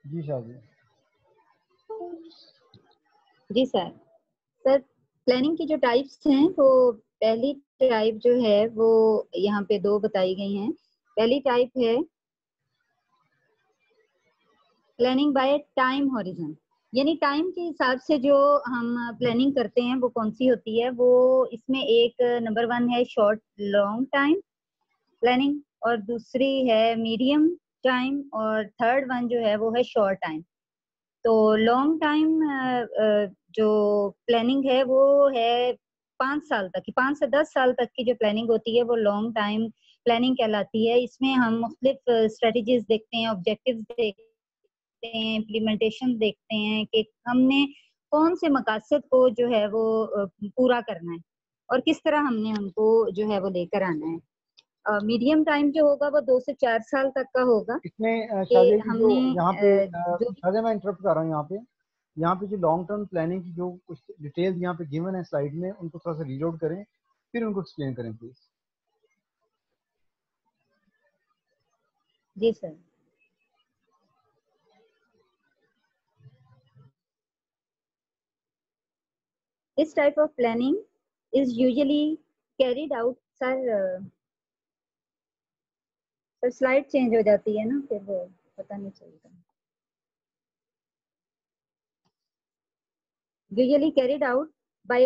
जी शादी। जी sir. Sir planning की जो टाइप्स हैं वो पहली टाइप जो है वो यहाँ पे दो बताई गई हैं। पहली टाइप है प्लानिंग बाय टाइम हॉरिजन, यानी टाइम के हिसाब से जो हम प्लानिंग करते हैं वो कौन सी होती है। वो इसमें एक नंबर 1 है शॉर्ट लॉन्ग टाइम प्लानिंग, और दूसरी है मीडियम टाइम, और थर्ड वन जो है वो है शॉर्ट टाइम। तो लॉन्ग टाइम जो प्लानिंग है वो है 5 साल तक की, 5 से 10 साल तक की जो प्लानिंग होती है वो लॉन्ग टाइम प्लानिंग कहलाती है। इसमें हम मुख्तलिफ स्ट्रेटजीज देखते हैं, ऑब्जेक्टिव्स देखते हैं, इम्प्लीमेंटेशन देखते हैं कि हमने कौन से मकासद को जो है वो पूरा करना है और किस तरह हमने उनको जो है वो लेकर आना है। मीडियम टाइम जो होगा वो 2 से 4 साल तक का होगा इसमें कि शादी की जो हमने यहाँ पे जो शादी मैं इंटरप्ट कर रहा हूँ यहाँ पे जो लॉन्ग टर्म प्लानिंग की जो कुछ डिटेल्स यहाँ पे गिवन है स्लाइड में, उनको थोड़ा सा रीलोड करें फिर उनको एक्सप्लेन करें प्लीज। जी sir. This type of planning is usually carried out, sir sir slide change हो जाती है ना, फिर वो पता नहीं चलता। Usually carried out by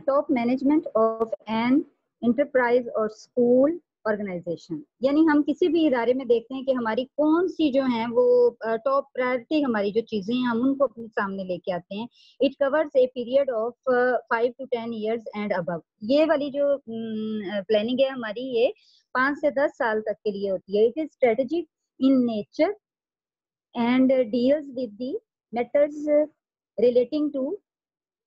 top management of an enterprise or school organization, यानी हम किसी भी इदारे में देखते हैं कि हमारी कौन सी जो है वो टॉप प्रायोरिटी, हमारी जो चीजें हैं हम उनको अपने सामने लेके आते हैं। It covers a period of 5 to 10 years and above. ये वाली जो प्लानिंग है हमारी, ये 5 से 10 साल तक के लिए होती है। It is strategic in nature and deals with the matters relating to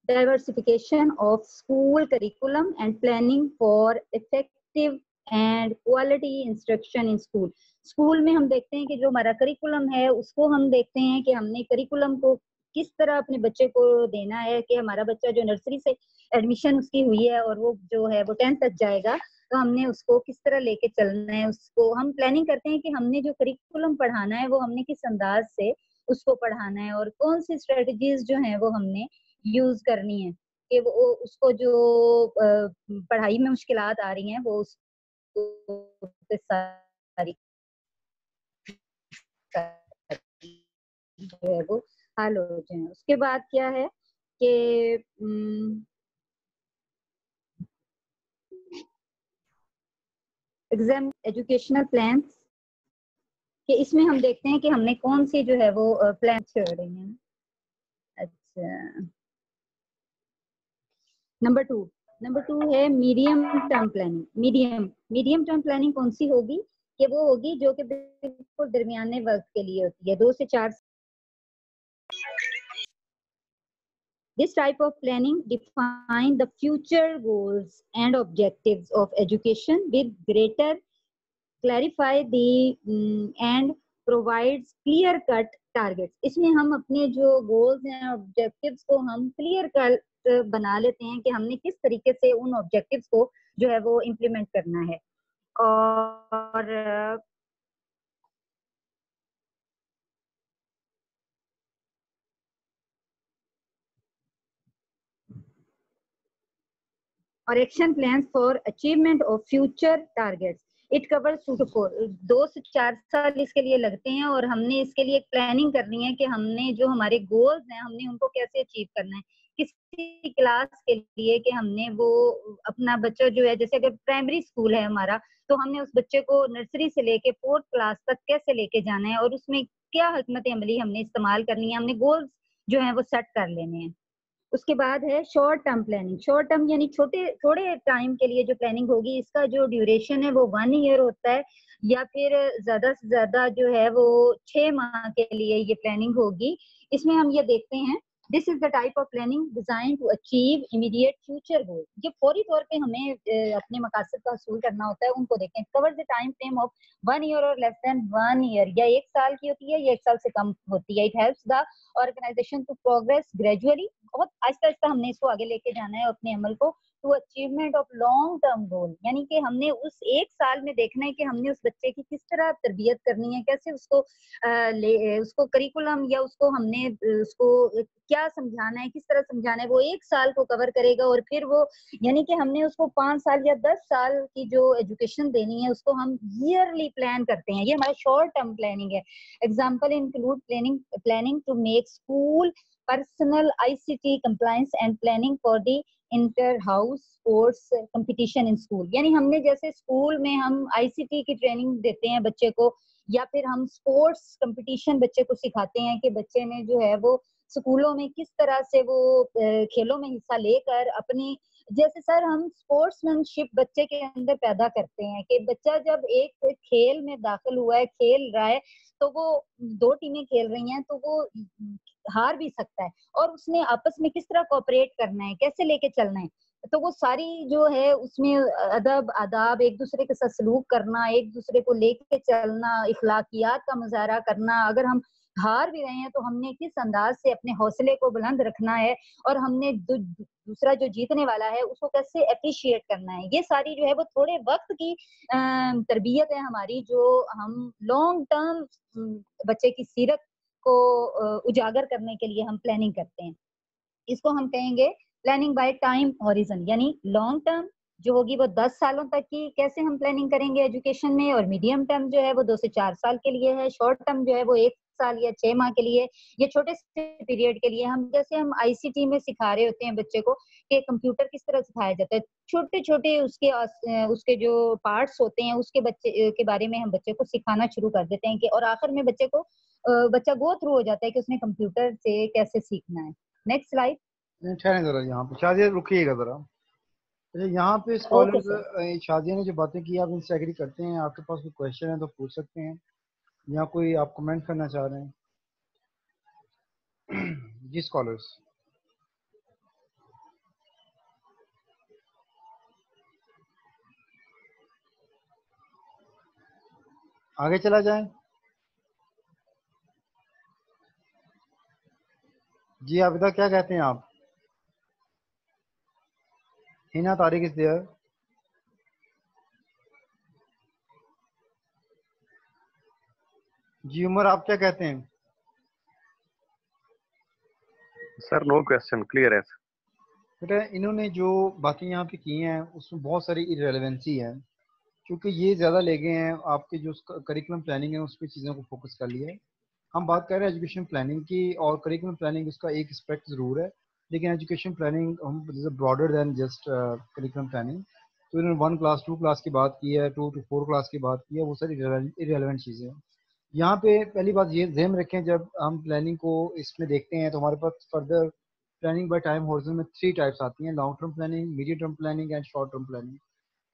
diversification of school curriculum and planning for effective and quality instruction in school। School में हम देखते हैं कि जो हमारा करिकुलम है उसको हम देखते हैं कि हमने करिकुलम को किस तरह अपने बच्चे को देना है, कि हमारा बच्चा जो नर्सरी से एडमिशन उसकी हुई है और वो जो है वो 10th तक जाएगा, तो हमने उसको किस तरह लेके चलना है। उसको हम प्लानिंग करते हैं कि हमने जो करिकुलम पढ़ाना है वो हमने किस अंदाज से उसको पढ़ाना है और कौन सी स्ट्रेटजीज जो है वो हमने यूज करनी है कि वो उसको जो पढ़ाई में मुश्किलात आ रही हैं वो उसको सारी जो है वो हल हो जाए। उसके बाद क्या है कि एग्जाम एजुकेशनल प्लान, कि इसमें हम देखते हैं कि हमने कौन सी जो है वो प्लान छोड़ रही हैं। अच्छा, नंबर टू है medium term planning. Medium term planning कौन सी होगी कि वो होगी जो कि बिल्कुल दरमियाने वक्त के लिए होती है, 2 से 4। This type of planning define the future goals and objectives of education with greater clarify the and provides clear cut targets। इसमें हम अपने जो goals हैं objectives को हम clear cut बना लेते हैं कि हमने किस तरीके से उन objectives को जो है वो implement करना है। और action plan for achievement of future targets. It covers 2 to 4, 2 से 4 साल इसके लिए लगते हैं और हमने इसके लिए एक प्लानिंग करनी है कि हमने जो हमारे गोल्स हैं हमने उनको कैसे अचीव करना है। किसी क्लास के लिए कि हमने वो अपना बच्चा जो है, जैसे अगर प्राइमरी स्कूल है हमारा, तो हमने उस बच्चे को नर्सरी से लेके 4th क्लास तक कैसे लेके जाना है और उसमें क्या हिकमत अमली हमने इस्तेमाल करनी है। हमने गोल्स जो है वो सेट कर लेने हैं। उसके बाद है short term planning. Short term यानी थोड़े टाइम के लिए जो प्लानिंग होगी, इसका जो ड्यूरेशन है वो 1 ईयर होता है या फिर ज्यादा से ज्यादा जो है वो 6 माह के लिए ये प्लानिंग होगी। इसमें हम ये देखते हैं, this is the type of planning design to achieve immediate future goal. ये फौरी तौर पे हमें अपने मकासद का हासिल करना होता है, उनको देखें। Cover the time frame of 1 year और लेस देन 1 ईयर, या 1 साल की होती है या 1 साल से कम होती है। It helps the organisation to progress gradually. बहुत आहिस्ता आहिस्ता हमने इसको आगे लेके जाना है अपने अमल को to achievement of long term goal, यानी कि हमने उस एक साल में देखना है कि हमने उस बच्चे की किस तरह तरबियत करनी है, कैसे उसको उसको करिकुलम या उसको हमने उसको क्या समझाना है, किस तरह समझाना है, वो एक साल को कवर करेगा। और फिर वो यानी कि हमने उसको 5 साल या 10 साल की जो एजुकेशन देनी है उसको हम ईयरली प्लान करते हैं। ये हमारा शॉर्ट टर्म प्लानिंग है। Example include planning to make school personnel ICT compliance and planning for the inter house sports competition in school, यानी हमने जैसे स्कूल में हम ICT की ट्रेनिंग देते हैं बच्चे को, या फिर हम स्पोर्ट्स कंपटीशन बच्चे को सिखाते हैं कि बच्चे ने जो है वो स्कूलों में किस तरह से वो खेलों में हिस्सा लेकर अपनी, जैसे सर हम स्पोर्ट्समैनशिप बच्चे के अंदर पैदा करते हैं कि बच्चा जब एक खेल में दाखिल हुआ है, खेल रहा है, तो वो 2 टीमें खेल रही हैं तो वो हार भी सकता है, और उसने आपस में किस तरह कोऑपरेट करना है, कैसे लेके चलना है, तो वो सारी जो है उसमें अदब आदाब, एक दूसरे के साथ सलूक करना, एक दूसरे को लेके चलना, इखलाकियात का मुजाहरा करना, अगर हम हार भी रहे हैं तो हमने किस अंदाज से अपने हौसले को बुलंद रखना है, और हमने दूसरा जो जीतने वाला है उसको कैसे अप्रिशिएट करना है। ये सारी जो है वो थोड़े वक्त की तरबियत है हमारी, जो हम लॉन्ग टर्म बच्चे की सीरत को उजागर करने के लिए हम प्लानिंग करते हैं। इसको हम कहेंगे प्लानिंग बाय टाइम हॉरिजन, यानी लॉन्ग टर्म जो होगी वो 10 सालों तक की कैसे हम प्लानिंग करेंगे एजुकेशन में, और मीडियम टर्म जो है वो 2 से 4 साल के लिए है, शॉर्ट टर्म जो है वो 1 साल या 6 माह के लिए, ये छोटे से पीरियड के लिए। हम जैसे हम ICT में सिखा रहे होते हैं बच्चे को कि कंप्यूटर किस तरह सिखाया जाता है, छोटे छोटे उसके जो पार्ट्स होते हैं उसके बच्चे के बारे में हम बच्चे को सिखाना शुरू कर देते हैं कि, और आखिर में बच्चा गो थ्रू हो जाता है कि उसने कंप्यूटर से कैसे सीखना है। Next slide. ठहरें जरा, यहाँ पे शादिया रुकिएगा जरा। अच्छा, यहाँ पे ओके स्कॉलर्स सर। शादिया ने जो बातें की आप इनसे एग्री करते हैं? आपके पास कोई क्वेश्चन है तो पूछ सकते हैं, या कोई आप कमेंट करना चाह रहे हैं? जी स्कॉलर्स, आगे चला जाए। जी आबिदा, क्या कहते हैं आप? Hina Tariq is there. जी उमर, आप क्या कहते हैं? सर नो क्वेश्चन, क्लियर है। बेटा इन्होंने जो बातें यहाँ पे की हैं उसमें बहुत सारी इरेलेवेंसी है, क्योंकि ये ज़्यादा ले गए हैं आपके जो करिकुलम प्लानिंग है उस पर चीज़ों को फोकस कर लिया है। हम बात कर रहे हैं एजुकेशन प्लानिंग की, और करिकुलम प्लानिंग उसका एक एस्पेक्ट ज़रूर है, लेकिन एजुकेशन प्लानिंग हम broader than just curriculum planning. तो इन्होंने 1 क्लास 2 क्लास की बात की है, 2 to 4 क्लास की बात की है, वो सारी इरेलेवेंट चीज़ें हैं। यहाँ पे पहली बात ये ध्यान रखें, जब हम प्लानिंग को इसमें देखते हैं तो हमारे पास further planning by time horizon में 3 टाइप्स आती हैं: long term planning, medium term planning and short term planning.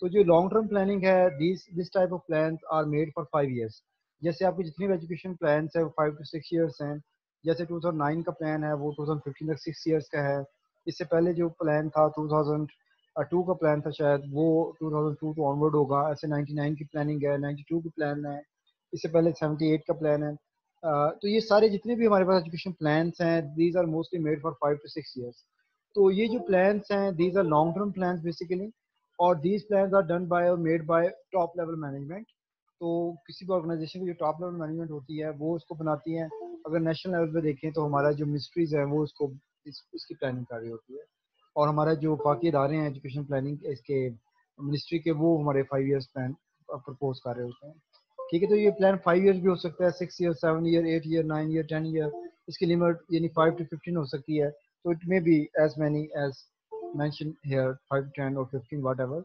तो जो लॉन्ग टर्म प्लानिंग है, this type of plans are made for 5 years. जैसे आपकी जितनी भी एजुकेशन प्लान्स है वो 5 to 6 इयर्स हैं। जैसे 2009 का प्लान है वो 2015 तक 6 इयर्स का है। इससे पहले जो प्लान था 2002 का प्लान था, शायद वो 2002 तो ऑनवर्ड होगा। ऐसे 99 की प्लानिंग है, 92 की प्लान है, इससे पहले 78 का प्लान है। तो ये सारे जितने भी हमारे पास एजुकेशन प्लान्स हैं, these are mostly made for 5 to 6 years. तो ये जो प्लान्स हैं these are long term plans basically, और these plans are done by और made by top level management. तो किसी भी ऑर्गेनाइजेशन की जो टॉप लेवल मैनेजमेंट होती है वो उसको बनाती है। अगर नेशनल लेवल पे देखें तो हमारा जो मिनिस्ट्रीज है वो उसको इसकी प्लानिंग कर रही होती है, और हमारा जो बाकी इदारे हैं एजुकेशन प्लानिंग इसके मिनिस्ट्री के, वो हमारे 5 इयर्स प्लान प्रपोज कर रहे होते हैं। ठीक है, तो ये प्लान 5 इयर्स भी हो सकता है, 6 year, 7 year, 8 year, 9 year, 10 year. इसकी लिमिट यानी 5 to 15 हो सकती है। तो it may be as many as mention here 5, 10 और 15 व्हाटएवर।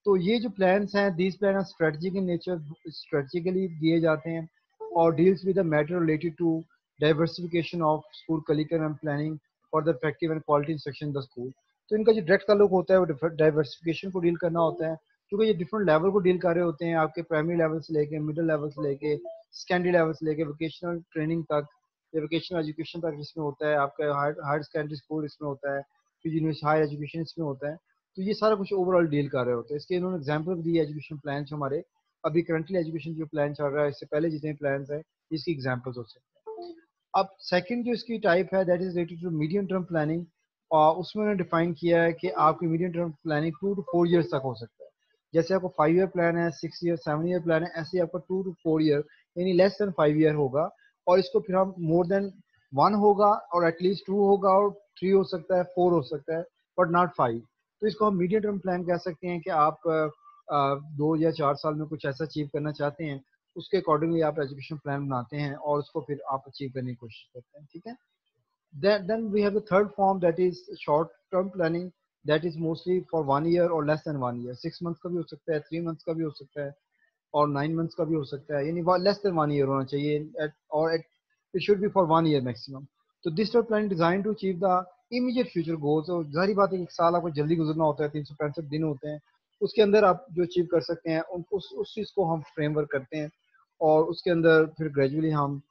तो ये जो प्लान्स हैं, these plan are strategic in nature, strategically दिए जाते हैं, और deals with the matter related to diversification of school curriculum and planning for the effective and quality instruction in the school. तो इनका जो डायरेक्ट ताल्लुक होता है वो डाइवर्सिफिकेशन को डील करना होता है, क्योंकि ये डिफरेंट लेवल को डील कर रहे होते हैं, आपके प्राइमरी लेवल से लेके मिडिल लेवल से लेके सेकेंडरी लेवल से लेके वोकेशनल ट्रेनिंग तक या वोकेशनल एजुकेशन तक जिसमें होता है, आपका हायर सेकेंडरी स्कूल इसमें होता है, फिर यूनिवर्सिटी हायर एजुकेशन इसमें होता है। तो ये सारा कुछ ओवरऑल डील कर रहे होते हैं। इसके इन्होंने एग्जाम्पल दी है एजुकेशन प्लान जो हमारे अभी करंटली एजुकेशन जो प्लान चल रहा है, इससे पहले जितने प्लान है इसकी एग्जाम्पल्स हो सकते हैं। अब सेकंड जो इसकी टाइप है that is related to medium term planning. और उसमें उन्होंने डिफाइन किया है कि आपकी medium term planning 2 to 4 years तक हो सकता है। जैसे आपको 5 year प्लान है, 6 year 7 year प्लान है, ऐसे ही आपका 2 to 4 year यानी लेस देन 5 year होगा। और इसको फिर हम मोर देन 1 होगा और एटलीस्ट 2 होगा और 3 हो सकता है, 4 हो सकता है, बट नॉट 5। तो इसको हम मीडियम टर्म प्लान कह सकते हैं कि आप 2 या 4 साल में कुछ ऐसा अचीव करना चाहते हैं, उसके अकॉर्डिंगली आप एजुकेशन प्लान बनाते हैं और उसको फिर आप अचीव करने की कोशिश करते हैं। ठीक है। Then we have the third form, that is short term planning, that is mostly for 1 year or less than 1 year। 6 months का भी हो सकता है, 3 months का भी हो सकता है और 9 months का भी हो सकता है, यानी लेस देन 1 year होना चाहिए और it should be for 1 year maximum। तो this type planning design to achieve the immediate future goals. और जाहिर बात है कि एक साल आपको जल्दी गुजरना होता है, 365 दिन होते हैं, उसके अंदर आप जो अचीव कर सकते हैं उस चीज़ को हम फ्रेमवर्क करते हैं और उसके अंदर फिर ग्रेजुअली हम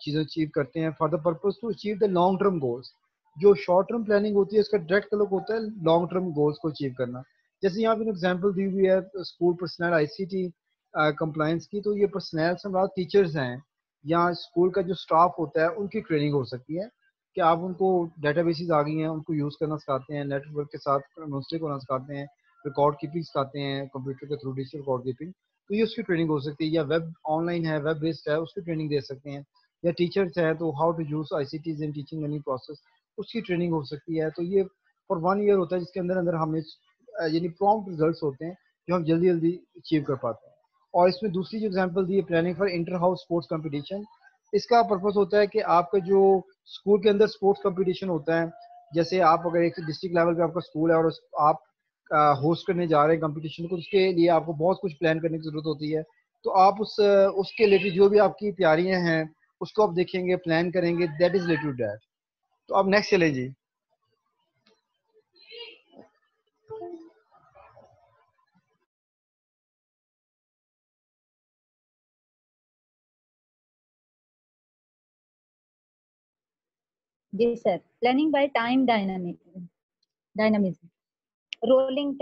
चीज़ें अचीव करते हैं for the purpose to achieve the long term goals. जो शॉर्ट टर्म प्लानिंग होती है उसका डायरेक्ट तल्लुक होता है लॉन्ग टर्म गोल्स को अचीव करना। जैसे यहाँ पे एग्जांपल दी हुई है स्कूल पर्सनल आईसीटी कंप्लायंस की, तो ये पर्सनल से हमारा टीचर्स हैं या स्कूल का जो स्टाफ होता है उनकी ट्रेनिंग हो सकती है कि आप उनको डेटाबेसेस आ गई हैं उनको यूज़ करना सिखाते हैं, नेटवर्क के साथ कम्युनिकेट होना सिखाते हैं, रिकॉर्ड कीपिंग सिखाते हैं कंप्यूटर के थ्रू, डिजिटल रिकॉर्ड कीपिंग, तो ये उसकी ट्रेनिंग हो सकती है। या वेब ऑनलाइन है, वेब बेस्ड है, उसकी ट्रेनिंग दे सकते हैं। या टीचर्स है तो how to use ICTs in teaching learning process, उसकी ट्रेनिंग हो सकती है। तो ये फॉर 1 year होता है जिसके अंदर अंदर हमें यानी प्रॉम्प्ट रिजल्ट्स होते हैं जो हम जल्दी जल्दी अचीव कर पाते हैं। और इसमें दूसरी जो एग्जांपल दी है planning for inter house sports competition, इसका पर्पस होता है कि आपका जो स्कूल के अंदर स्पोर्ट्स कंपटीशन होता है, जैसे आप अगर एक डिस्ट्रिक्ट लेवल पे आपका स्कूल है और आप होस्ट करने जा रहे हैं कंपटीशन को, उसके लिए आपको बहुत कुछ प्लान करने की जरूरत होती है। तो आप उसके रिलेटेड जो भी आपकी तैयारियां हैं उसको आप देखेंगे, प्लान करेंगे, that is related to that. तो अब नेक्स्ट चले जी। जी sir, planning by time dynamism. Rolling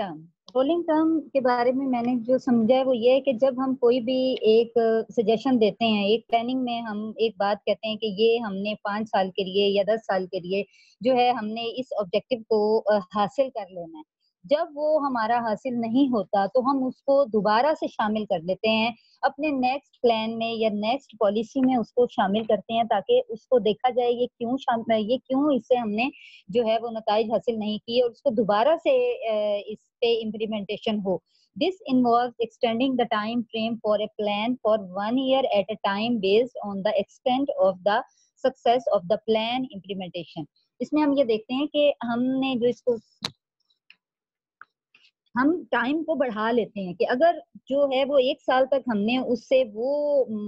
term के बारे में मैंने जो समझा है वो ये है कि जब हम कोई भी एक सजेशन देते हैं, एक प्लानिंग में हम एक बात कहते हैं कि ये हमने 5 साल के लिए या 10 साल के लिए जो है हमने इस ऑब्जेक्टिव को हासिल कर लेना है। जब वो हमारा हासिल नहीं होता तो हम उसको दोबारा से शामिल कर लेते हैं अपने नेक्स्ट प्लान में या नेक्स्ट पॉलिसी में, उसको शामिल करते हैं ताकि उसको देखा जाए ये क्यों इससे हमने जो है वो नताइज हासिल नहीं किए और उसको दोबारा से इस पे इम्प्लीमेंटेशन हो। This involves extending the time frame for a plan for 1 year at a time based on the extent of the success of the plan implementation। इसमें हम ये देखते हैं कि हमने जो इसको हम टाइम को बढ़ा लेते हैं कि अगर जो है वो 1 साल तक हमने उससे वो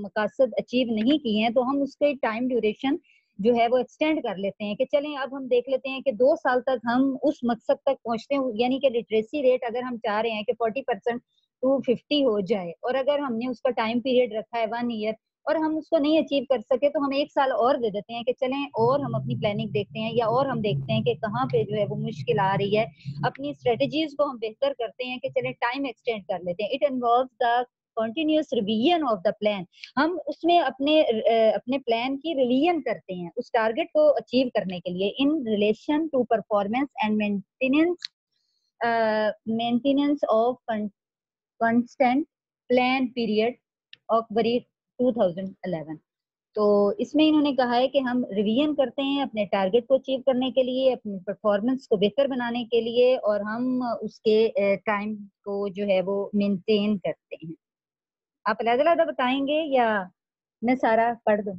मकसद अचीव नहीं किए हैं तो हम उसके टाइम ड्यूरेशन जो है वो एक्सटेंड कर लेते हैं कि चलें अब हम देख लेते हैं कि 2 साल तक हम उस मकसद तक पहुंचते हैं, यानी कि लिटरेसी रेट अगर हम चाह रहे हैं कि 40% टू 50 हो जाए और अगर हमने उसका टाइम पीरियड रखा है 1 ईयर और हम उसको नहीं अचीव कर सके तो हम 1 साल और दे देते हैं कि चलें और हम अपनी प्लानिंग देखते हैं या और हम देखते हैं कि कहाँ पे जो है वो मुश्किल आ रही है, अपनी स्ट्रेटजीज को हम बेहतर करते हैं कि चलें टाइम एक्सटेंड कर लेते हैं। It involves the continuous revision of the plan. हम उसमें अपने प्लान की रिवीजन करते हैं उस टारगेट को अचीव करने के लिए in relation to performance and maintenance of constant plan period of worry 2011। तो इसमें इन्होंने कहा है कि हम रिवीजन करते हैं अपने टारगेट को अचीव करने के लिए, अपनी परफॉर्मेंस को बेहतर बनाने के लिए और हम उसके टाइम को जो है वो मेंटेन करते हैं। आप अलग-अलग बताएंगे या मैं सारा पढ़ दूं?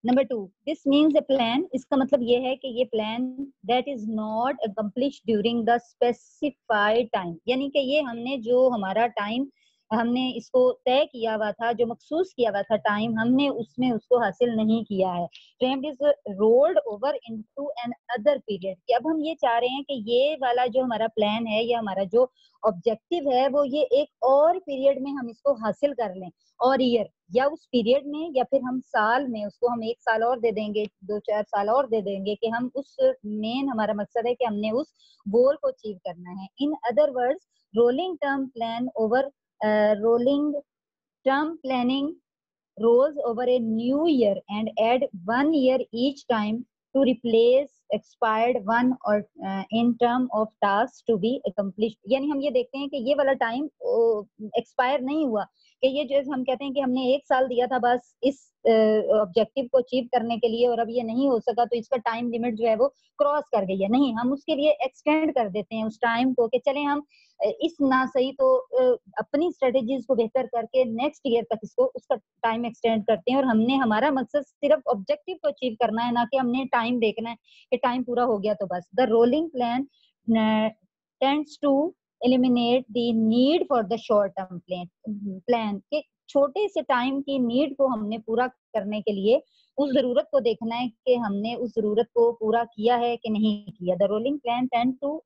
Number 2, this means a plan, इसका मतलब ये है कि ये plan that is not accomplish during the specified time, यानी कि ये हमने जो हमारा टाइम हमने इसको तय किया हुआ था, जो मखसूस किया हुआ था टाइम, हमने उसमें उसको हासिल नहीं किया है। Framed is rolled over into another period, कि अब हम ये चाह रहे हैं कि ये वाला जो हमारा प्लान है या हमारा जो ऑब्जेक्टिव है वो ये एक और पीरियड में हम इसको हासिल कर लें, और ईयर या उस पीरियड में या फिर हम साल में उसको हम 1 साल और दे देंगे, 2-4 साल और दे देंगे कि हम उस मेन हमारा मकसद है कि हमने उस गोल को अचीव करना है। In other words rolling term plan over rolling term planning rolls over a new year and add 1 year each time to replace expired one or in term of tasks to be accomplished, यानी हम ये देखते हैं कि ये वाला time expire नहीं हुआ, कि ये जो हम कहते हैं कि हमने 1 साल दिया था बस इस ऑब्जेक्टिव को अचीव करने के लिए और अब ये नहीं हो सका तो इसका टाइम लिमिट जो है वो क्रॉस कर गई है। नहीं, हम उसके लिए एक्सटेंड कर देते हैं उस टाइम को कि चलें हम इस ना सही तो अपनी स्ट्रेटेजीज को बेहतर करके नेक्स्ट ईयर तक इसको उसका टाइम एक्सटेंड करते हैं और हमने हमारा मकसद सिर्फ ऑब्जेक्टिव को अचीव करना है, ना कि हमने टाइम देखना है कि टाइम पूरा हो गया तो बस। The rolling plan tends to eliminate the need for the short term plan, के छोटे से टाइम की नीड को हमने पूरा करने के लिए उस जरूरत को देखना है कि हमने उस जरूरत को पूरा किया है कि नहीं किया। The rolling plan tend to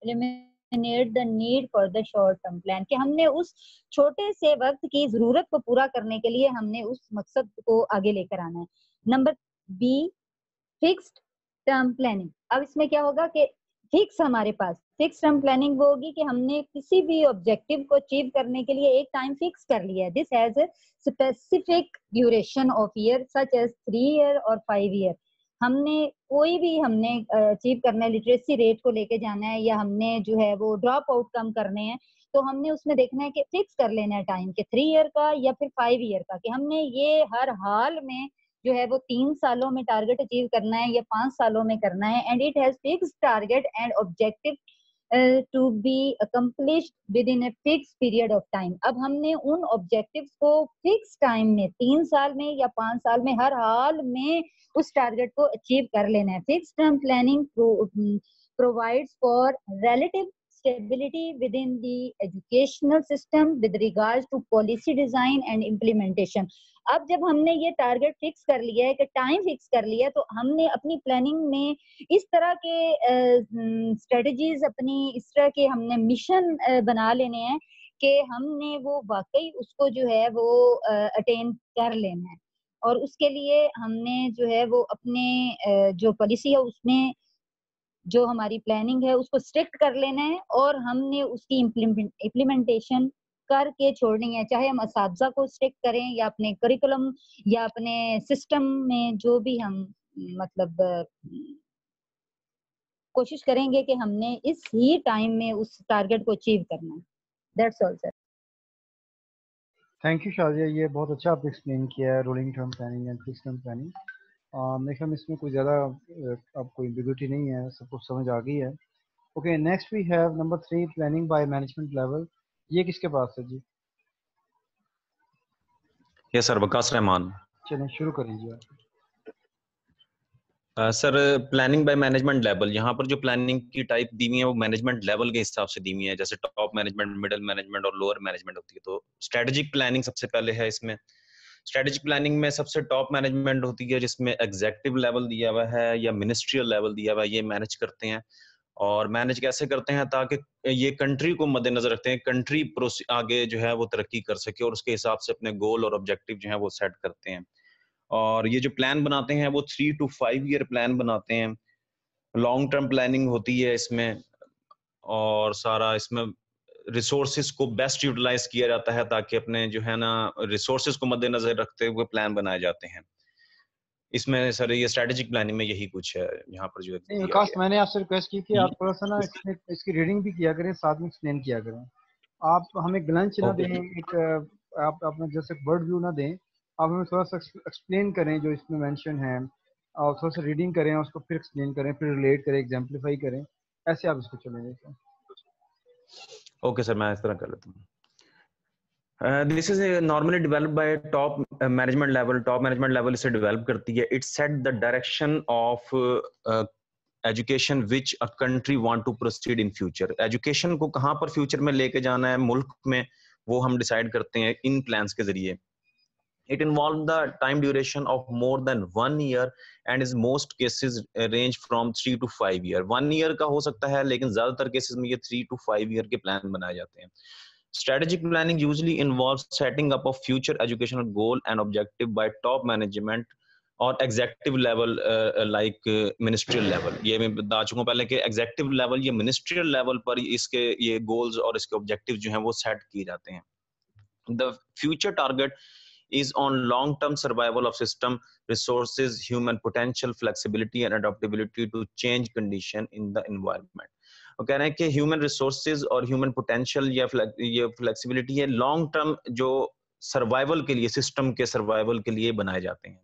eliminate the need for the short term plan, कि हमने उस छोटे से वक्त की जरूरत को पूरा करने के लिए हमने उस मकसद को आगे लेकर आना है। Number B, fixed term planning. अब इसमें क्या होगा कि फिक्स हमारे पास फिक्स टर्म प्लानिंग वो होगी कि हमने किसी भी ऑब्जेक्टिव को अचीव करने के लिए एक टाइम फिक्स कर लिया है। This has a specific duration of year such as 3 year और 5 ईयर। हमने कोई भी हमने अचीव करना है, लिटरेसी रेट को लेके जाना है या हमने जो है वो ड्रॉप आउट कम करने हैं, तो हमने उसमें देखना है कि फिक्स कर लेना है टाइम के 3 ईयर का या फिर 5 ईयर का, कि हमने ये हर हाल में जो है वो 3 सालों में टारगेट अचीव करना है या 5 सालों में करना है। And it has fixed target and objective to be accomplished within a fix period of time. अब हमने उन ऑब्जेक्टिव्स को फिक्स टाइम में 3 साल में या 5 साल में हर हाल में उस टारगेट को अचीव कर लेना है। Fix term planning provides for relative stability within the educational system with regards to policy design and implementation। अब जब हमने ये टारगेट फिक्स कर लिया है कि टाइम फिक्स कर लिया है, तो हमने अपनी प्लानिंग में इस तरह के स्ट्रेटजीज अपनी इस तरह के हमने मिशन बना लेने हैं कि हमने वो वाकई उसको जो है वो अटेन कर लेना है। और उसके लिए हमने जो है वो अपने जो पॉलिसी है उसमें जो हमारी प्लानिंग है उसको स्ट्रिक्ट कर लेना है और हमने उसकी इम्प्लीमेंटेशन करके छोड़नी है, चाहे हम असातिज़ा को स्ट्रिक्ट करें या अपने करिकुलम या अपने सिस्टम में जो भी हम मतलब कोशिश करेंगे कि हमने इस ही टाइम में उस टारगेट को अचीव करना है। That's all sir. Thank you Shazia, ये बहुत अच्छा आपने एक्सप्लेन किया है rolling term planning and fixed term planning. मेरे ख्याल में इसमें कोई ज़्यादा आपको एम्बिग्यूटी नहीं है, सब कुछ समझ आ गई है। Okay, next we have number 3, planning by management level. ये किसके पास है जी? Yes sir, Waqas Rehman. चलें शुरू कर लीजिए। Sir, planning by management level, यहाँ पर जो प्लानिंग की टाइप दी हुई है वो मैनेजमेंट लेवल के हिसाब से दी हुई है, जैसे टॉप मैनेजमेंट, मिडिल मैनेजमेंट और लोअर मैनेजमेंट होती है। तो स्ट्रेटेजिक प्लानिंग सबसे पहले है। इसमें स्ट्रेटेजिक प्लानिंग में सबसे टॉप मैनेजमेंट होती है, जिसमें एग्जेक्टिव लेवल दिया हुआ है या मिनिस्ट्रियल लेवल दिया हुआ है, ये मैनेज करते हैं। और मैनेज कैसे करते हैं? ताकि ये कंट्री को मद्देनजर रखते हैं, कंट्री आगे जो है वो तरक्की कर सके और उसके हिसाब से अपने गोल और ऑब्जेक्टिव जो है वो सेट करते हैं। और ये जो प्लान बनाते हैं वो 3 to 5 ईयर प्लान बनाते हैं। लॉन्ग टर्म प्लानिंग होती है इसमें, और सारा इसमें रिसोर्सेज को बेस्ट यूटिलाइज किया जाता है ताकि अपने जो है ना रिसोर्सेज को मद्देनजर रखते हुए प्लान बनाए जाते हैं। इसमें सर ये स्ट्रेटेजिक प्लानिंग में यही कुछ है यहाँ पर जो नहीं विकास, मैंने आपसे रिक्वेस्ट की कि आप थोड़ा सा ना इसकी रीडिंग भी किया करें, साथ में एक्सप्लेन किया करें। आप हमें ग्लंच ना दें, एक आप अपना जैसे वर्ड व्यू ना दें, आप हमें थोड़ा सा एक्सप्लेन करें जो इसमें मेंशन है, और थोड़ा सा रीडिंग करें, उसको फिर एक्सप्लेन करें, फिर रिलेट करें, एग्जाम्पलीफाई करें, ऐसे आप इसको चलेंगे। ओके सर, मैं इस तरह कर लेता हूँ। This is normally developed by top management level. Top management level इसे develop करती है. It set the direction of education which a country want to proceed in future. Education को कहाँ पर future में लेके जाना है मुल्क में, वो हम decide करते हैं इन plans के जरिए. It involves the time duration of more than 1 year and is most cases range from 3 to 5 year. 1 year का हो सकता है, लेकिन ज़्यादातर cases में ये 3 to 5 year के plan बनाए जाते हैं. Strategic planning usually involves setting up a future educational goal and objective by top management और executive level like ministerial level. ये मैं बता चुका हूँ पहले कि executive level या ministerial level पर इसके ये goals और इसके objectives जो हैं वो set किए जाते हैं. The future target is on long-term survival of system, resources, human potential, flexibility and adaptability to change condition in the environment. वो कह रहे हैं कि ह्यूमन रिसोर्सेज और ह्यूमन पोटेंशियल या ये फ्लेक्सिबिलिटी है लॉन्ग टर्म जो सर्वाइवल के लिए, सिस्टम के सर्वाइवल के लिए बनाए जाते हैं.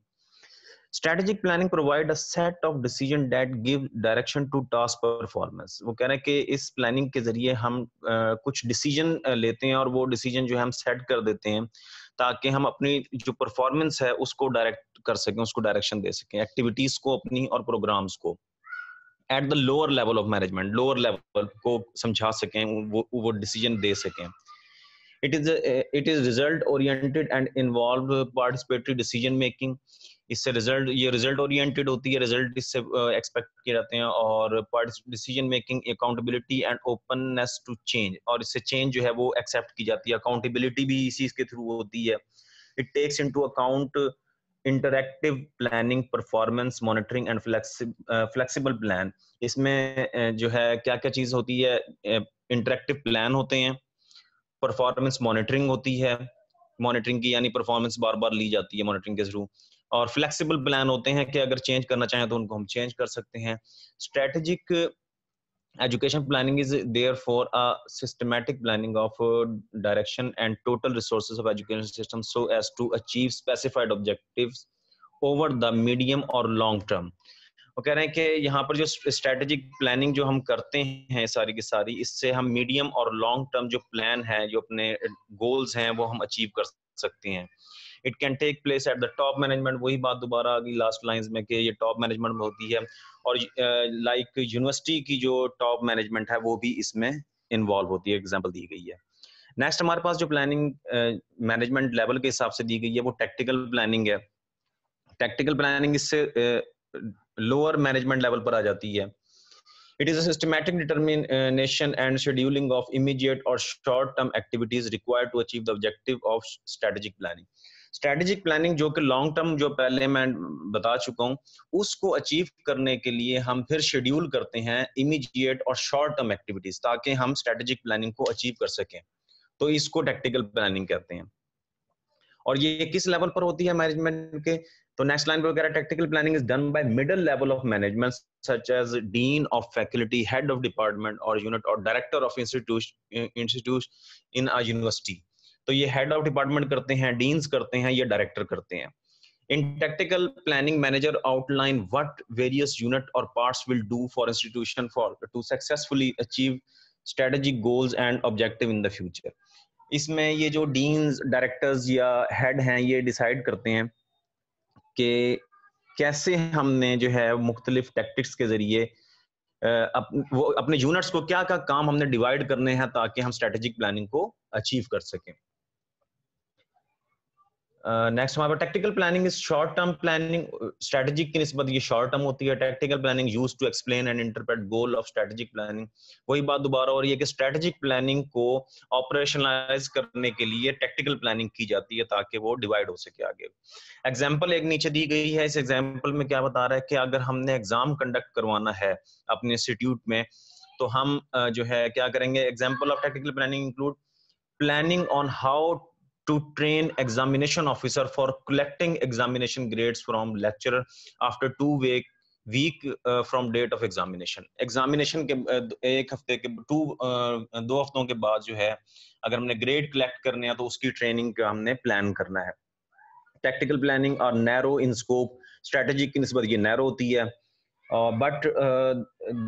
Strategic planning provide a set of decision that give direction to task performance. वो कह रहे हैं कि इस प्लानिंग के जरिए हम कुछ डिसीजन लेते हैं और वो डिसीजन जो है हम सेट कर देते हैं ताकि हम अपनी जो परफॉर्मेंस है उसको डायरेक्ट कर सकें, उसको डायरेक्शन दे सकें, एक्टिविटीज को अपनी और प्रोग्राम्स को at the lower level of management, lower level को समझा सकें, वो डिसीजन दे सकें. It is result oriented and involve participatory decision making. इससे रिजल्ट, ये रिजल्ट ओरिएंटेड होती है, रिजल्ट इससे एक्सपेक्ट किए जाते हैं, और decision making, accountability and openness to change, और इससे चेंज जो है वो एक्सेप्ट की जाती है. अकाउंटेबिलिटी भी इसी के थ्रू होती है. It takes into account interactive planning, performance monitoring and flexible plan. इसमें जो है क्या क्या चीज होती है, इंटरैक्टिव प्लान होते हैं, परफॉर्मेंस मॉनिटरिंग होती है, मॉनिटरिंग की यानी परफॉर्मेंस बार बार ली जाती है मॉनिटरिंग के थ्रू, और फ्लेक्सिबल प्लान होते हैं कि अगर चेंज करना चाहें तो उनको हम चेंज कर सकते हैं. Strategic education planning is therefore a systematic planning of direction and total resources of education system so as to achieve specified objectives over the medium और लॉन्ग टर्म. वो कह रहे हैं कि यहाँ पर जो स्ट्रेटेजिक प्लानिंग जो हम करते हैं सारी की सारी, इससे हम मीडियम और लॉन्ग टर्म जो प्लान है, जो अपने गोल्स हैं, वो हम अचीव कर सकते हैं. It can take place at the top management. वही बात दोबारा आ गई लास्ट लाइंस में कि ये टॉप मैनेजमेंट में होती है, और लाइक यूनिवर्सिटी की जो टॉप मैनेजमेंट है वो भी इसमें इन्वॉल्व होती है, एग्जाम्पल दी गई है. नेक्स्ट हमारे पास जो प्लानिंग मैनेजमेंट लेवल के हिसाब से दी गई है वो टैक्टिकल प्लानिंग है. टैक्टिकल प्लानिंग इससे लोअर मैनेजमेंट लेवल पर आ जाती है. It is a systematic determination and scheduling of immediate or short-term activities required to achieve the objective of strategic planning. Strategic planning जो कि लॉन्ग टर्म, जो पहले मैं बता चुका हूँ, उसको अचीव करने के लिए हम फिर शेड्यूल करते हैं इमीडिएट और शॉर्ट टर्म एक्टिविटीज ताकि हम स्ट्रेटेजिक प्लानिंग को अचीव कर सकें. तो इसको टैक्टिकल प्लानिंग कहते हैं. और ये किस लेवल पर होती है मैनेजमेंट के? तो नेक्स्ट लाइन पे वगैरह, tactical planning is done by middle level of management such as dean of faculty, head of department और यूनिट और director of institute in a university. तो ये हेड ऑफ डिपार्टमेंट करते हैं, डीन्स करते हैं, ये डायरेक्टर करते हैं. In tactical planning, manager outline what various unit or parts will do for institution to successfully achieve strategic goals and objective in the future. इसमें ये जो डीन्स, डायरेक्टर्स या हेड हैं, ये डिसाइड करते हैं कि कैसे हमने जो है मुख्तलिफ टैक्टिक्स के जरिए वो अपने यूनिट्स को क्या क्या काम हमने डिवाइड करने हैं ताकि हम स्ट्रेटेजिक प्लानिंग को अचीव कर सकें. नेक्स्ट हमारा tactical planning is short term planning. Strategic की निस्बत ये शॉर्ट टर्म होती है. Tactical planning used to explain and interpret goal of strategic planning. वही बात दोबारा हो रही है कि स्ट्रेटेजिक प्लानिंग को ऑपरेशनलाइज करने के लिए टैक्टिकल प्लानिंग की जाती है ताकि वो डिवाइड हो सके आगे. एग्जाम्पल एक नीचे दी गई है. इस एग्जाम्पल में क्या बता रहा है कि अगर हमने एग्जाम कंडक्ट करवाना है अपने इंस्टीट्यूट में तो हम जो है क्या करेंगे. Example of tactical planning include planning on how to train examination officer for collecting examination grades from lecturer after 2 week from date of examination. examination के एक हफ्ते के 2 हफ्तों के बाद जो है अगर हमने ग्रेड कलेक्ट करने हैं तो उसकी ट्रेनिंग का हमने प्लान करना है. टेक्निकल प्लानिंग और नैरो इन स्कोप. स्ट्रेटेजी की निस्बत ये नैरो होती है, but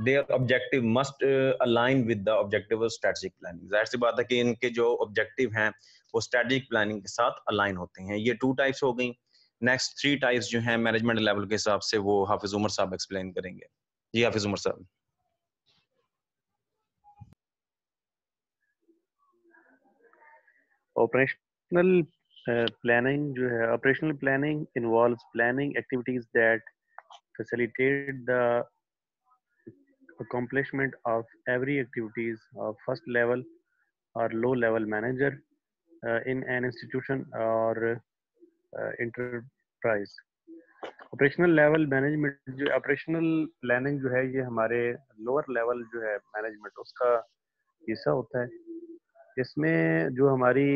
their objective must align with the objective of strategic planning. जाहिर सी बात है कि इनके जो ऑब्जेक्टिव हैं वो स्ट्रेटेजिक प्लानिंग के साथ अलाइन होते हैं. ये 2 टाइप्स हो गई. नेक्स्ट 3 टाइप्स जो हैं मैनेजमेंट लेवल के हिसाब से वो हाफिज उमर साहब एक्सप्लेन करेंगे. जी हाफिज उमर साहब. ऑपरेशनल प्लानिंग जो है, operational planning involves planning activities that facilitate the accomplishment of every activities of first level or low level manager in an institution or enterprise. Operational level management जो ऑपरेशनल प्लानिंग जो है ये हमारे lower level जो है management उसका हिस्सा होता है. इसमें जो हमारी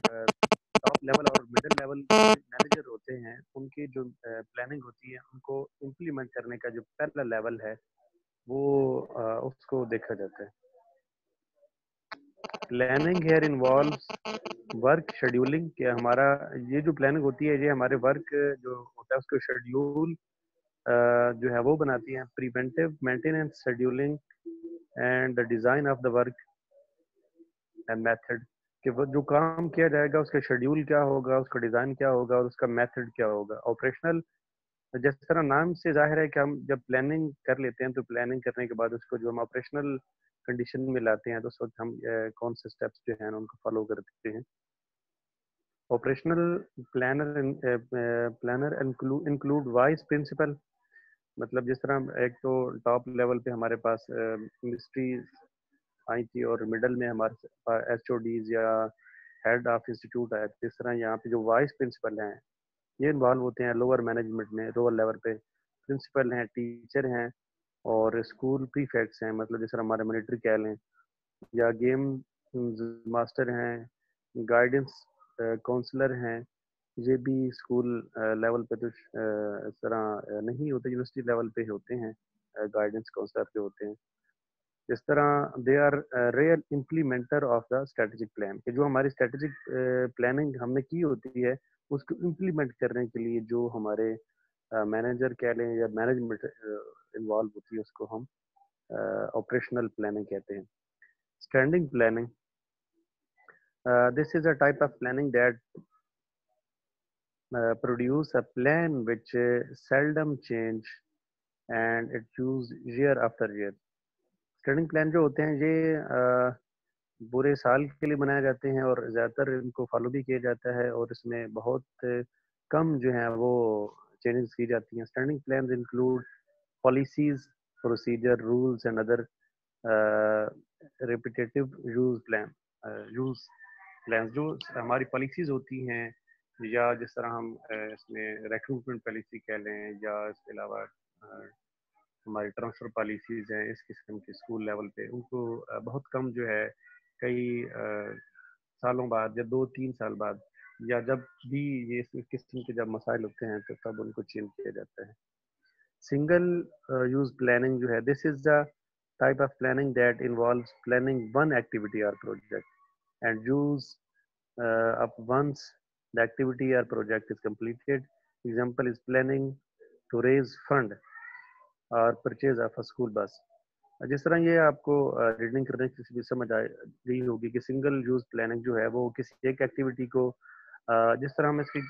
टॉप लेवल और मिडिल लेवल मैनेजर होते हैं, उनकी जो प्लानिंग होती है उनको इम्प्लीमेंट करने का जो पहला लेवल है वो उसको देखा जाता है। Planning here involves work scheduling, कि हमारा ये जो प्लानिंग होती है ये हमारे वर्क जो होता है उसको शेड्यूल जो है वो बनाती है। Preventive maintenance, scheduling and the design of the work and method, कि वो जो काम किया जाएगा उसका शेड्यूल क्या होगा, उसका डिजाइन क्या होगा और उसका मेथड क्या होगा। ऑपरेशनल, जिस तरह नाम से जाहिर है कि हम जब प्लानिंग कर लेते हैं तो प्लानिंग करने के बाद उसको जो हम ऑपरेशनल कंडीशन में लाते हैं तो उस वक्त हम कौन से स्टेप्स जो हैं उनको फॉलो करते हैं। Operational planner include vice principal, मतलब जिस तरह एक तो टॉप लेवल पे हमारे पास मिनिस्ट्री आई थी और मिडल में हमारे एचओडीज या हेड ऑफ इंस्टीट्यूट आए, इस तरह यहाँ पे जो वाइस प्रिंसिपल हैं ये इन्वॉल्व होते हैं लोअर मैनेजमेंट में। लोअर लेवल पे प्रिंसिपल हैं, टीचर हैं और स्कूल प्रीफेक्ट्स हैं, मतलब जिस तरह हमारे मिलिट्री कैल हैं, या गेम मास्टर हैं, गाइडेंस काउंसलर हैं। ये भी स्कूल लेवल पे तो इस तरह नहीं होते, यूनिवर्सिटी लेवल पे होते हैं, गाइडेंस काउंसलर जो होते हैं। जिस तरह they are real implementer of the strategic plan, कि जो हमारी स्ट्रेटेजिक प्लानिंग हमने की होती है उसको इम्प्लीमेंट करने के लिए जो हमारे मैनेजर कह लें या मैनेजमेंट इन्वॉल्व होती है उसको हम ऑपरेशनल प्लानिंग कहते हैं। Standing planning, this is a type of planning that produce a plan which seldom change and it used year after year. Standing plan जो होते हैं ये पूरे साल के लिए बनाए जाते हैं और ज़्यादातर इनको फॉलो भी किया जाता है और इसमें बहुत कम जो है वो चेंजेस की जाती हैं। Standing plan include policies, procedure, rules and other repetitive use plan. जो हमारी पॉलिसीज होती हैं या जिस तरह हम इसमें रिक्रूटमेंट पॉलिसी कह लें या इसके अलावा हमारी ट्रांसफ़र पॉलिसीज़ हैं इस किस्म के स्कूल लेवल पे, उनको बहुत कम जो है कई सालों बाद या 2-3 साल बाद या जब भी ये इस किस्म के जब मसाइल होते हैं तो तब उनको चेंज किया जाता है। सिंगल यूज़ प्लानिंग जो है, this is the type of planning that involves planning one activity और project and use up once the activity or project is completed. Example is planning to raise fund or purchase of a school bus. जिस तरह ये आपको reading करने की समझ आ गई होगी कि सिंगल यूज प्लानिंग जो है वो किसी एक एक्टिविटी को जिस तरह हम इसकी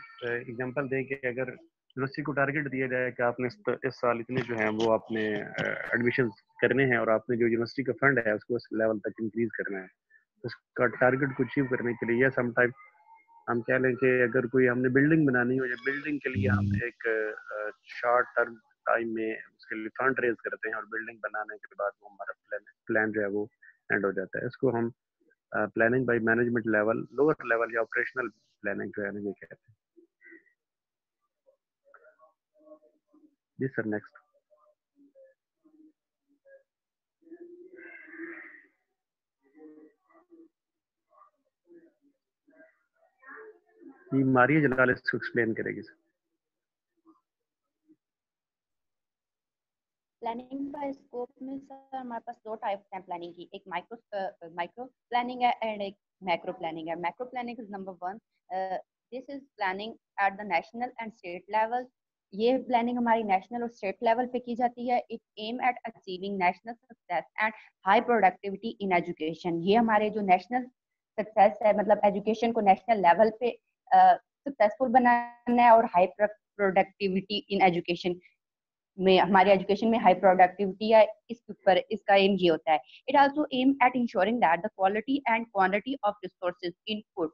एग्जांपल दें कि अगर यूनिवर्सिटी को टारगेट दिया जाए कि आपने इस साल इतने जो हैं वो आपने एडमिशन करने हैं और आपने जो यूनिवर्सिटी का फंड है उसको इस लेवल तक इंक्रीज करना है, उसका टारगेट को अचीव करने के लिए या समटाइम हम कह लें कि अगर कोई हमने बिल्डिंग बनानी हो या बिल्डिंग के लिए हम एक शॉर्ट टर्म टाइम में उसके लिए फंड रेज करते हैं और बिल्डिंग बनाने के बाद वो हमारा प्लान जो है वो एंड हो जाता है। इसको हम planning by management level, lower level या ऑपरेशनल प्लानिंग जो है ना ये कहते हैं। जी सर, नेक्स्ट। जी मारिया जलाल इसको एक्सप्लेन करेगी सर। प्लानिंग का स्कोप में सर हमारे पास दो टाइप्स हैं प्लानिंग की, एक माइक्रो प्लानिंग है एंड एक मैक्रो प्लानिंग है। Macro planning is number 1, this is planning at the national and state level. ये प्लानिंग हमारी नेशनल और स्टेट लेवल पे की जाती है। It aim at achieving national success and high productivity in education. ये हमारे जो नेशनल सक्सेस है, मतलब एजुकेशन को नेशनल लेवल पे सक्सेसफुल बनाना है और हाई प्रोडक्टिविटी इन एजुकेशन में, हमारे एजुकेशन में हाई प्रोडक्टिविटी है, इसके ऊपर इसका एम ये होता है। It also aim at ensuring that the quality and quantity of resources input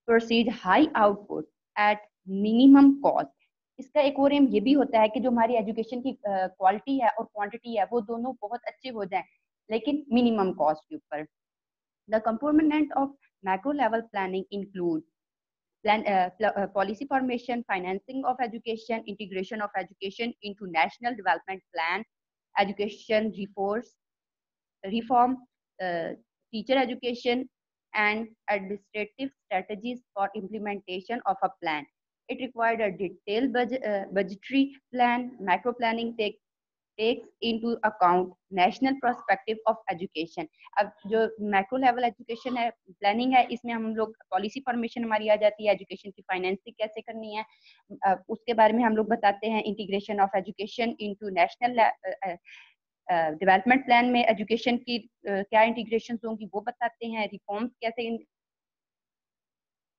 proceed high output at minimum cost. इसका एक और एम ये भी होता है कि जो हमारी एजुकेशन की क्वालिटी है और क्वांटिटी है वो दोनों बहुत अच्छे हो जाएं, लेकिन मिनिमम कॉस्ट के ऊपर। The component of macro level planning include policy formation, financing of education, integration of education into national development plan, education reform, teacher education and administrative strategies for implementation of a plan. It required a detailed budgetary plan. Macro planning takes into account national perspective of education. अब जो macro level education है, planning है, इसमें हम लोग policy formation हमारी आ जाती है, एजुकेशन की फाइनेंसिंग कैसे करनी है, उसके बारे में हम लोग बताते हैं। Integration of education into national development plan में एजुकेशन की क्या इंटीग्रेशन होंगी वो बताते हैं। रिफॉर्म्स कैसे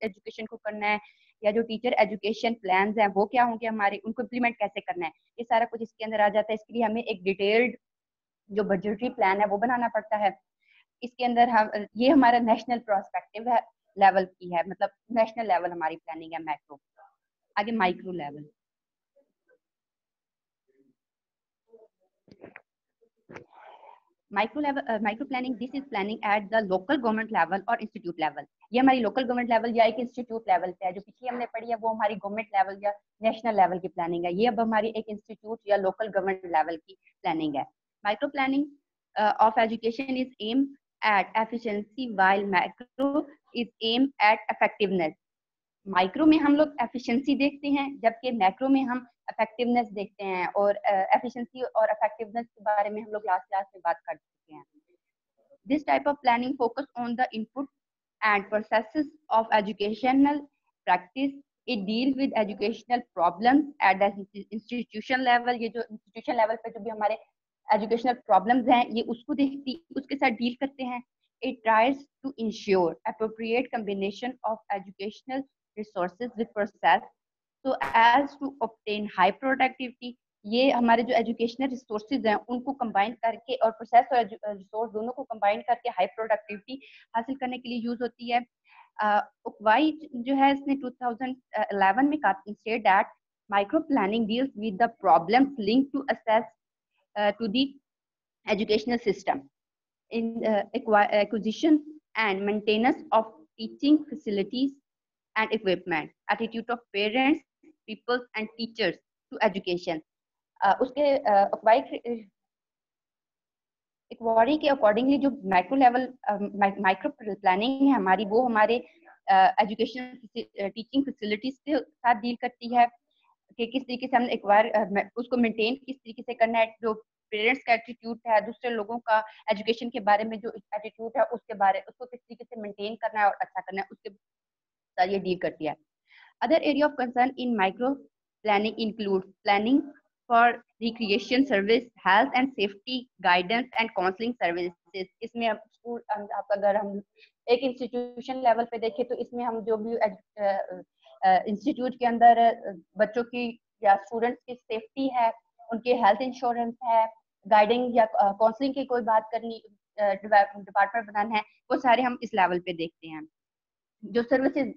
एजुकेशन को करना है, या जो टीचर एजुकेशन प्लान्स हैं वो क्या होंगे हमारे, उनको इम्प्लीमेंट कैसे करना है, ये सारा कुछ इसके अंदर आ जाता है। इसके लिए हमें एक डिटेल्ड जो बजटरी प्लान है वो बनाना पड़ता है। इसके अंदर हम ये हमारा नेशनल प्रोस्पेक्टिव है, लेवल की है, मतलब नेशनल लेवल हमारी प्लानिंग है मैक्रो। आगे micro level. Micro planning, this is planning at the local government level और इंस्टीट्यूट लेवल। ये हमारी लोकल गवर्नमेंट लेवल या एक इंस्टीट्यूट लेवल पे है। जो पिछली हमने पढ़ी है वो हमारी गवर्नमेंट लेवल या नेशनल लेवल की प्लानिंग है। ये अब हमारी एक इंस्टीट्यूट या लोकल गवर्नमेंट लेवल की प्लानिंग है। Micro planning of education is aim at efficiency while macro is aim at effectiveness. Micro में हम लोग एफिशिएंसी देखते हैं, जबकि मैक्रो में हम इफेक्टिवनेस देखते हैं। और एफिशिएंसी और इफेक्टिवनेस के बारे में हम लोग लास्ट क्लास में बात कर चुके हैं। This type of planning focus on the input and processes of educational practice. It deals with educational problems at the institution level. ये जो institution level पे जो भी हमारे educational problems हैं ये उसको उसके साथ deal करते हैं। It tries to ensure appropriate combination of educational resources with process so as to obtain high productivity. ये हमारे जो एजुकेशनल रिसोर्सेज हैं उनको कंबाइन करके और प्रोसेस और रिसोर्स दोनों को कंबाइन करके हाई प्रोडक्टिविटी हासिल करने के लिए यूज होती है। उकवाई जो है इसने 2011 में state that micro planning deals with the problems linked to access to the educational system in acquisition and maintenance of teaching facilities and equipment, attitude of parents, peoples and teachers to education. उसके इक्वारी के accordingly जो micro level micro planning है हमारी, वो हमारे education teaching facilities के साथ डील करती है कि किस तरीके से हम उसको मेंटेन किस तरीके से करना है। जो पेरेंट्स का एटीट्यूड है, दूसरे लोगों का एजुकेशन के बारे में जो एटीट्यूड है उसको किस तरीके से मेंटेन करना है और अच्छा करना है, उसके साथ ये डील करती है। Other area of concern in micro planning include planning for recreation service, health and safety guidance and counseling services. इसमें हम स्कूल अगर हम एक इंस्टीट्यूशन लेवल पे देखें तो इसमें हम जो भी इंस्टीट्यूट के अंदर बच्चों की या स्टूडेंट्स की सेफ्टी है, उनके हेल्थ इंश्योरेंस है, गाइडिंग या काउंसलिंग की कोई बात करनी डिपार्टमेंट बनाना है, वो सारे हम इस लेवल पे देखते हैं। जो सर्विसेज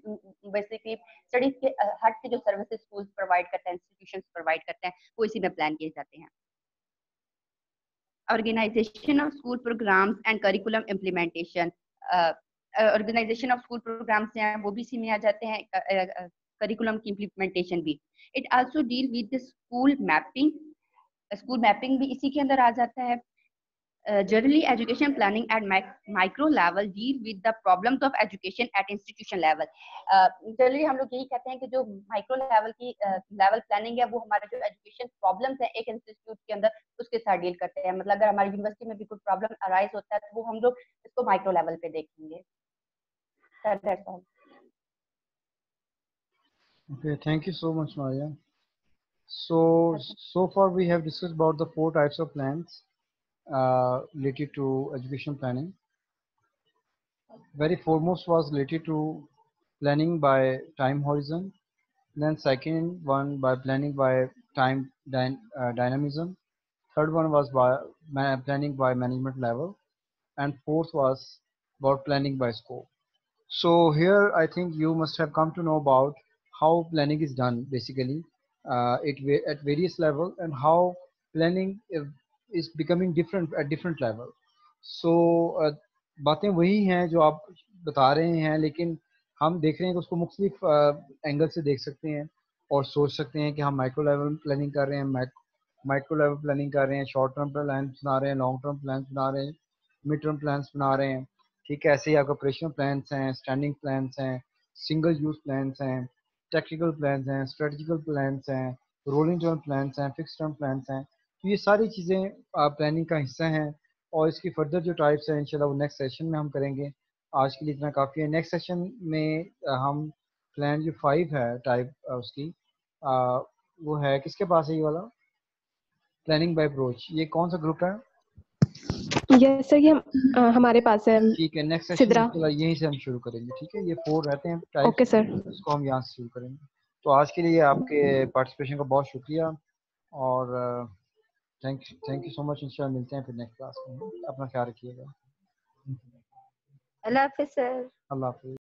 बेसिकली स्टडीज के हट के जो सर्विसेज स्कूल प्रोवाइड करते हैं, इंस्टीट्यूशंस प्रोवाइड करते हैं, वो इसी में प्लान किए जाते हैं। Organisation of school programmes and curriculum implementation, organisation of school programmes हैं वो भी इसी में आ जाते हैं, करिकुलम की इम्प्लीमेंटेशन भी। It also deal with the school mapping भी इसी के अंदर आ जाता है। Generally, education planning at micro level deal with the problems of education at institution level. Generally हम लोग यही कहते हैं कि जो माइक्रो लेवल की लेवल प्लानिंग है वो हमारे जो एजुकेशन प्रॉब्लम्स है एक इंस्टीट्यूट के अंदर उसके साथ डील करते हैं। मतलब अगर हमारी यूनिवर्सिटी में भी कोई प्रॉब्लम अराइज होता है तो वो हम लोग इसको माइक्रो लेवल पे देखेंगे। That's all. Okay, thank you so much, Maria. So far we have discussed about the 4 types of plans related to education planning. Very foremost was related to planning by time horizon. Then second one by planning by time dynamism. Third one was by planning by management level. And fourth was about planning by scope. So here I think you must have come to know about how planning is done basically at various level and how planning is becoming different at different level. So बातें वही हैं जो आप बता रहे हैं, लेकिन हम देख रहे हैं कि उसको मुख्तलिफ एंगल से देख सकते हैं और सोच सकते हैं कि हम माइक्रो लेवल प्लानिंग कर रहे हैं, माइक्रो लेवल प्लानिंग कर रहे हैं, शॉर्ट टर्म प्लान बना रहे हैं, लॉन्ग टर्म प्लान बना रहे हैं, मिड टर्म प्लान्स बना रहे हैं, ठीक है, ऐसे ही आपका ऑपरेशनल प्लान्स हैं, स्टैंडिंग प्लान्स हैं, सिंगल यूज प्लान्स हैं, टेक्निकल प्लान्स हैं, स्ट्रेटजिकल प्लान्स हैं, रोलिंग टर्म प्लान्स हैं, फिक्स टर्म प्लान्स हैं। तो ये सारी चीज़ें प्लानिंग का हिस्सा हैं और इसकी फर्दर जो टाइप्स हैं इंशाल्लाह वो नेक्स्ट सेशन में हम करेंगे। आज के लिए इतना काफ़ी है। नेक्स्ट सेशन में हम प्लान जो 5 है टाइप उसकी वो है, किसके पास है ये वाला प्लानिंग बाय अप्रोच, ये कौन सा ग्रुप है? यस सर, ये हमारे पास है। ठीक है, नेक्स्ट सेशन सिद्रा। इंशाल्लाह यहीं से हम शुरू करेंगे। ठीक है, ये 4 रहते हैं टाइप, ओके सर। इसको हम यहाँ से शुरू करेंगे। तो आज के लिए आपके पार्टिसिपेशन का बहुत शुक्रिया और थैंक यू सो मच। इंशाल्लाह मिलते हैं फिर नेक्स्ट क्लास में। अपना ख्याल रखिएगा। अल्लाह हाफिज़ सर। अल्लाह हाफिज़।